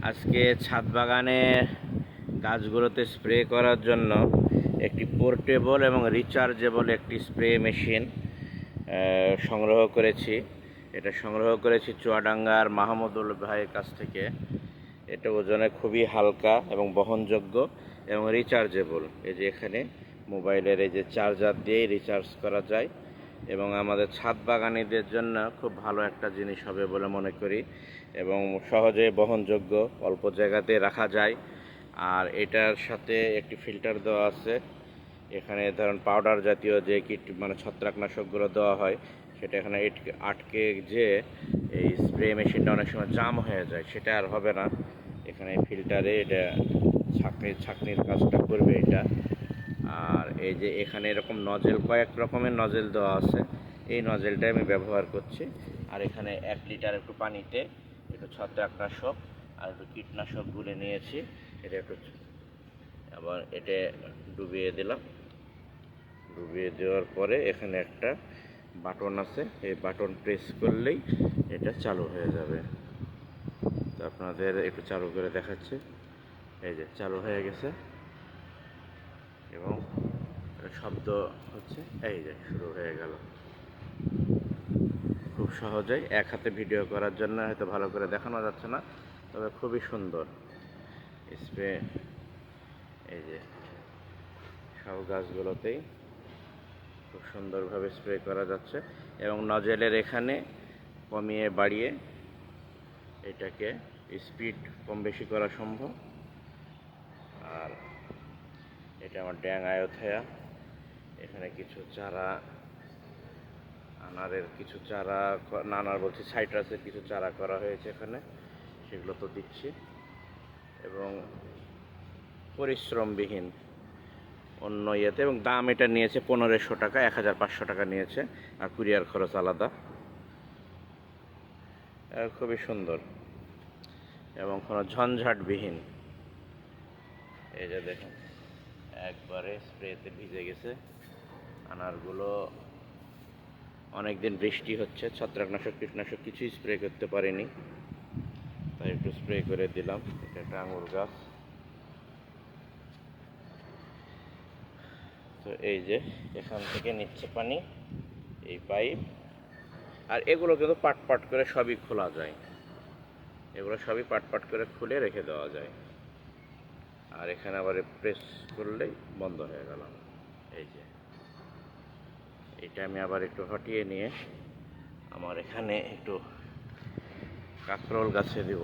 আজকে ছাদ বাগানে গাছগুলোতে স্প্রে করার জন্য একটি পোর্টেবল এবং রিচার্জেবল একটি স্প্রে মেশিন সংগ্রহ করেছি। এটা সংগ্রহ করেছি চুয়াডাঙ্গার মাহমুদুল ভাইয়ের কাছ থেকে। এটা ওজনে খুবই হালকা এবং বহনযোগ্য এবং রিচার্জেবল। এই যে এখানে মোবাইলের এই যে চার্জার দিয়েই রিচার্জ করা যায় এবং আমাদের ছাদ বাগানীদের জন্য খুব ভালো একটা জিনিস হবে বলে মনে করি এবং সহজে বহনযোগ্য, অল্প জায়গাতে রাখা যায়। আর এটার সাথে একটি ফিল্টার দেওয়া আছে। এখানে ধরুন পাউডার জাতীয় যে মানে ছত্রাকনাশকগুলো দেওয়া হয় সেটা এখানে আটকে যে এই স্প্রে মেশিনটা অনেক সময় জাম হয়ে যায়, সেটা আর হবে না। এখানে ফিল্টারে এটা ছাঁকনির কাজটা করবে এটা। আর এই যে এখানে এরকম নজেল, কয়েক রকমের নজেল দেওয়া আছে, এই নজেলটাই আমি ব্যবহার করছি। আর এখানে 1 লিটার একটু পানিতে একটু ছত্রাকনাশক আর একটু কীটনাশক গুলে নিয়েছি। এটা একটু আবার এটা ডুবিয়ে দিলাম। ডুবিয়ে দেওয়ার পরে এখানে একটা বাটন আছে, এই বাটন প্রেস করলেই এটা চালু হয়ে যাবে। তো আপনাদের একটু চালু করে দেখাচ্ছি। এই যে চালু হয়ে গেছে এবং শব্দ হচ্ছে, এই যে শুরু হয়ে গেল। খুব সহজেই এক হাতে ভিডিও করার জন্য হয়তো ভালো করে দেখানো যাচ্ছে না, তবে খুবই সুন্দর স্প্রে। এই যে সব গাছগুলোতেই খুব সুন্দরভাবে স্প্রে করা যাচ্ছে এবং নজেলের এখানে কমিয়ে বাড়িয়ে এটাকে স্পিড কম বেশি করা সম্ভব। আর এটা আমার ড্যাং আয়োথায়া। এখানে কিছু চারা, আনারের কিছু চারা, না আনার বলছি, সাইট্রাসের কিছু চারা করা হয়েছে এখানে, সেগুলো তো দিচ্ছি। এবং পরিশ্রমবিহীন অন্য ইয়েতে, এবং দাম এটা নিয়েছে 1500 টাকা, 1500 টাকা নিয়েছে, আর কুরিয়ার খরচ আলাদা। খুবই সুন্দর এবং কোনো ঝঞ্ঝাটবিহীন। এই যে দেখুন একবারে স্প্রেতে ভিজে গেছে আনারগুলো। অনেক দিন বৃষ্টি হচ্ছে, ছত্রাকনাশক কীটনাশক কিছুই স্প্রে করতে পারিনি, তাই একটু স্প্রে করে দিলাম। এটা একটা আঙুর গাছ। তো এই যে এখান থেকে নিচ্ছে পানি এই পাইপ। আর এগুলো কিন্তু পাট পাট করে সবই খোলা যায়, এগুলো সবই পাট পাট করে খুলে রেখে দেওয়া যায়। আর এখানে আবার প্রেস করলেই বন্ধ হয়ে গেল। এই যে এটা আমি আবার একটু হটিয়ে নিয়ে আমার এখানে একটু কাঁকরোল গাছে দিব।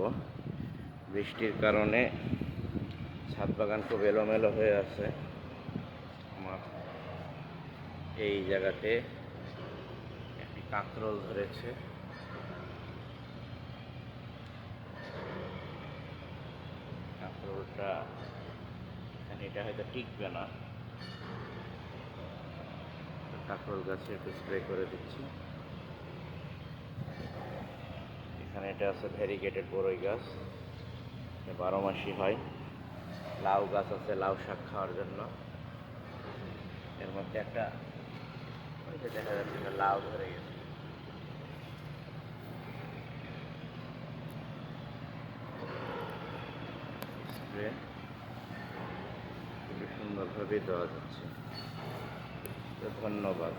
বৃষ্টির কারণে ছাদ বাগান খুব এলোমেলো হয়ে আছে। আমার এই জায়গাতে একটি কাঁকরোল ধরেছে। কাঁকরোলটা এখানে, এটা হয়তো টিকবে না। কাঁকরোল গাছে একটু স্প্রে করে দিচ্ছি। এখানে এটা আছে ভ্যারিগেটেড বড়ই গাছ, 12 মাসই হয়। লাউ গাছ আছে লাউ শাক খাওয়ার জন্য। এর মধ্যে একটা ওই যে দেখা যাচ্ছে লাউ ধরে গেছে। স্প্রে খুবই সুন্দরভাবে দেওয়া যাচ্ছে। তো ধন্যবাদ।